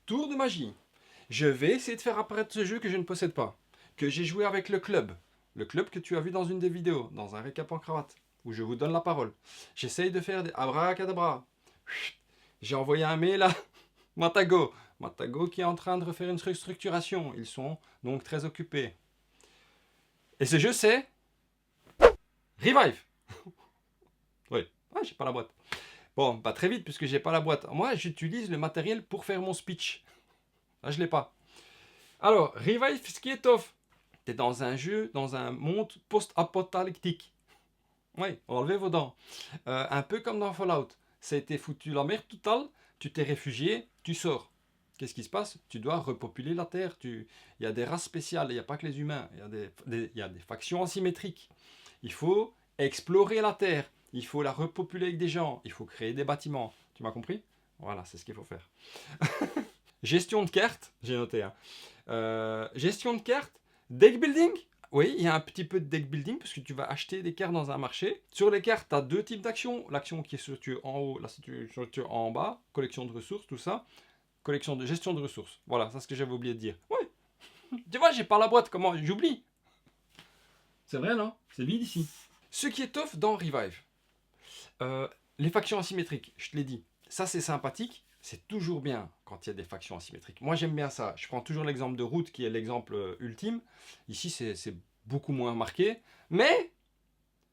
tour de magie. Je vais essayer de faire apparaître ce jeu que je ne possède pas, que j'ai joué avec le club que tu as vu dans une des vidéos, dans un récap en cravate, où je vous donne la parole. J'essaye de faire des abracadabra. J'ai envoyé un mail à Matago. Matago qui est en train de refaire une structuration. Ils sont donc très occupés. Et ce jeu, c'est Revive. Oui, ah, j'ai pas la boîte. Bon, pas très vite puisque j'ai pas la boîte. Moi, j'utilise le matériel pour faire mon speech. Là, je l'ai pas. Alors, Revive, ce qui est off. T'es dans un jeu, dans un monde post-apocalyptique. Oui, enlevez vos dents. Un peu comme dans Fallout. Ça a été foutu la merde totale, tu t'es réfugié, tu sors. Qu'est-ce qui se passe? Tu dois repopuler la Terre. Il y a des races spéciales, il n'y a pas que les humains. Il y a des factions asymétriques. Il faut explorer la Terre. Il faut la repopuler avec des gens. Il faut créer des bâtiments. Tu m'as compris? Voilà, c'est ce qu'il faut faire. Gestion de cartes, j'ai noté. Gestion de cartes, deck building. Oui, il y a un petit peu de deck building parce que tu vas acheter des cartes dans un marché. Sur les cartes, tu as deux types d'actions. L'action qui est située en haut, la située en bas, collection de ressources, tout ça. Collection de gestion de ressources. Voilà, c'est ce que j'avais oublié de dire. Oui, tu vois, j'ai pas la boîte, comment j'oublie. C'est vrai, non? C'est vide ici. Ce qui est off dans Revive. Les factions asymétriques, je te l'ai dit. Ça, c'est sympathique. C'est toujours bien quand il y a des factions asymétriques. Moi, j'aime bien ça. Je prends toujours l'exemple de Root, qui est l'exemple ultime. Ici, c'est beaucoup moins marqué. Mais,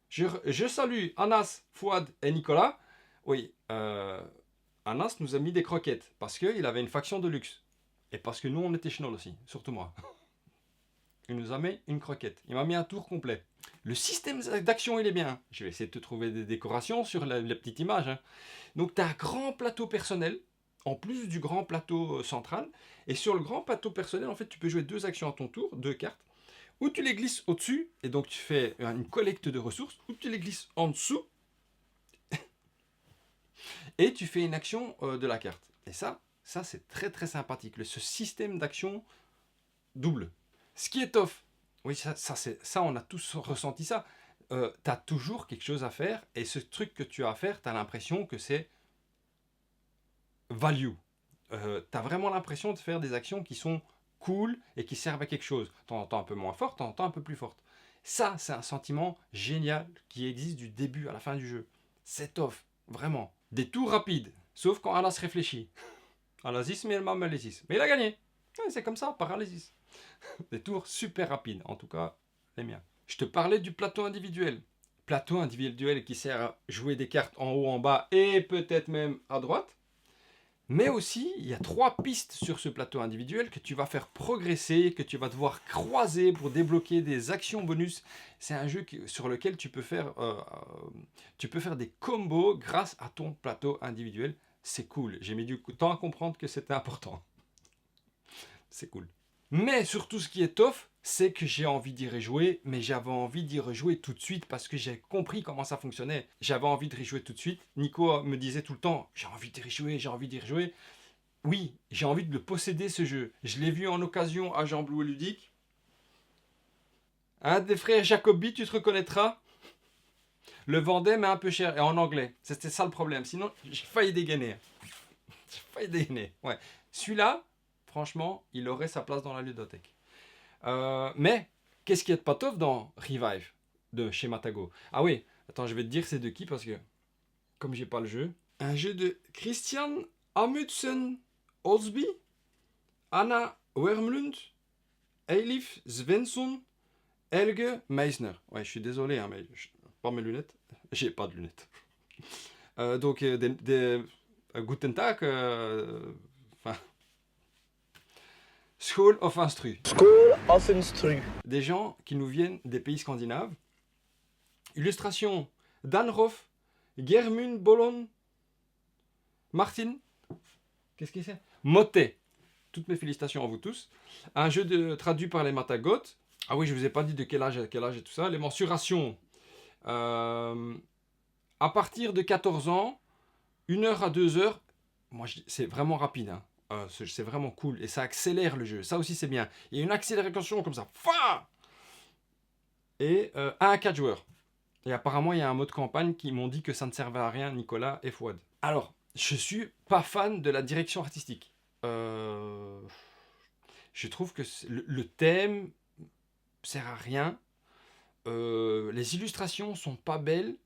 je salue Anas, Fouad et Nicolas. Oui, Anas nous a mis des croquettes parce qu'il avait une faction de luxe. Et parce que nous, on était chenol aussi, surtout moi. Il nous a mis une croquette. Il m'a mis un tour complet. Le système d'action, il est bien. Je vais essayer de te trouver des décorations sur la petite image. Hein. Donc, tu as un grand plateau personnel, en plus du grand plateau central. Et sur le grand plateau personnel, en fait, tu peux jouer deux actions à ton tour, deux cartes, ou tu les glisses au-dessus, et donc tu fais une collecte de ressources, ou tu les glisses en dessous, et tu fais une action de la carte. Et ça c'est très très sympathique. Ce système d'action double. Ce qui est off, oui, ça on a tous ressenti ça. Tu as toujours quelque chose à faire, et ce truc que tu as à faire, tu as l'impression que c'est value. Tu as vraiment l'impression de faire des actions qui sont cool et qui servent à quelque chose. T'en entends un peu moins forte, t'en entends un peu plus forte. Ça, c'est un sentiment génial qui existe du début à la fin du jeu. C'est off, vraiment. Des tours rapides, sauf quand Alas réfléchit. Alasis, mais il a gagné. Ouais, c'est comme ça, paralysis. Des tours super rapides, en tout cas, les miens. Je te parlais du plateau individuel. Plateau individuel qui sert à jouer des cartes en haut, en bas et peut-être même à droite. Mais aussi, il y a 3 pistes sur ce plateau individuel que tu vas faire progresser, que tu vas devoir croiser pour débloquer des actions bonus. C'est un jeu sur lequel tu peux faire des combos grâce à ton plateau individuel. C'est cool. J'ai mis du temps à comprendre que c'était important. C'est cool. Mais surtout, ce qui est tough, c'est que j'ai envie d'y rejouer, mais j'avais envie d'y rejouer tout de suite parce que j'ai compris comment ça fonctionnait. J'avais envie de rejouer tout de suite. Nico me disait tout le temps, j'ai envie d'y rejouer, j'ai envie d'y rejouer. Oui, j'ai envie de le posséder ce jeu. Je l'ai vu en occasion à Jean Blou et Ludique. Un des frères Jacobi, tu te reconnaîtras. Le vendait, mais un peu cher, et en anglais. C'était ça le problème. Sinon, j'ai failli dégainer. J'ai failli dégainer. Ouais. Celui-là, franchement, il aurait sa place dans la ludothèque. Mais, qu'est-ce qu'il y a de pas top dans Revive de chez Matago? Ah oui, attends, je vais te dire c'est de qui parce que, comme j'ai pas le jeu. Un jeu de Christian Amundsen Olsby, Anna Wermlund, Eilif Svensson, Helge Meisner. Ouais, je suis désolé, hein, mais pas mes lunettes. J'ai pas de lunettes. Guten Tag. School of Instru. School of Instru. Des gens qui nous viennent des pays scandinaves. Illustration Dan Roff, Germund Bollon, Martin. Qu'est-ce que c'est? Motet. Toutes mes félicitations à vous tous. Un jeu traduit par les Matagot. Ah oui, je vous ai pas dit de quel âge et tout ça. Les mensurations. À partir de 14 ans, 1 heure à 2 heures. Moi, c'est vraiment rapide. Hein. C'est vraiment cool. Et ça accélère le jeu. Ça aussi, c'est bien. Il y a une accélération comme ça. Et 1 à 4 joueurs. Et apparemment, il y a un mode campagne qui m'ont dit que ça ne servait à rien, Nicolas et Fouad. Alors, je suis pas fan de la direction artistique. euh, je trouve que le thème sert à rien. Les illustrations sont pas belles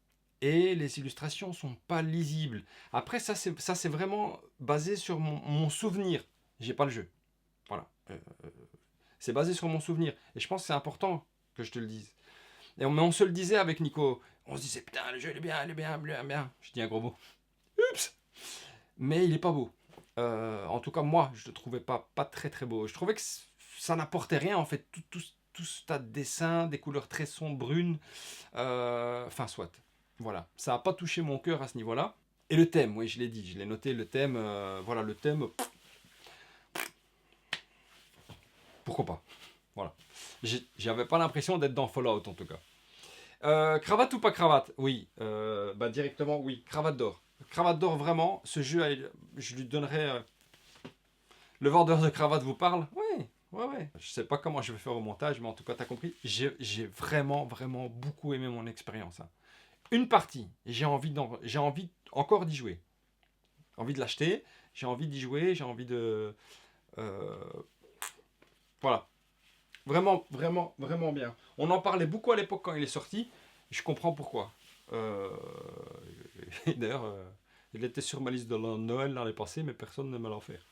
et les illustrations sont pas lisibles. Après, ça c'est vraiment basé sur mon souvenir. J'ai pas le jeu. Voilà. C'est basé sur mon souvenir. Et je pense que c'est important que je te le dise. Mais on se le disait avec Nico. On se disait, putain, le jeu, il est bien, il est bien, bien, bien. Je dis un gros mot. Oups. Mais il est pas beau. En tout cas, moi, je le trouvais pas très très beau. Je trouvais que ça n'apportait rien, en fait. Tout ce tas de dessins, des couleurs très sombres, brunes. Enfin, soit. Voilà. Ça n'a pas touché mon cœur à ce niveau-là. Et le thème, oui, je l'ai dit, je l'ai noté, le thème. Voilà, le thème. Pourquoi pas. Voilà. J'avais pas l'impression d'être dans Fallout, en tout cas. Cravate ou pas cravate? Oui. Bah directement, oui. Cravate d'or. Cravate d'or, vraiment. Ce jeu, je lui donnerais. Le vendeur de cravate vous parle? Oui. Ouais, ouais. Je sais pas comment je vais faire au montage, mais en tout cas, t'as compris. J'ai vraiment, vraiment beaucoup aimé mon expérience, hein. Une partie. J'ai envie encore d'y jouer. Envie de l'acheter. J'ai envie d'y jouer. J'ai envie de. euh, voilà. Vraiment, vraiment, vraiment bien. On en parlait beaucoup à l'époque quand il est sorti. Je comprends pourquoi. Euh, D'ailleurs, il était sur ma liste de Noël l'année passée, mais personne ne me l'a offert.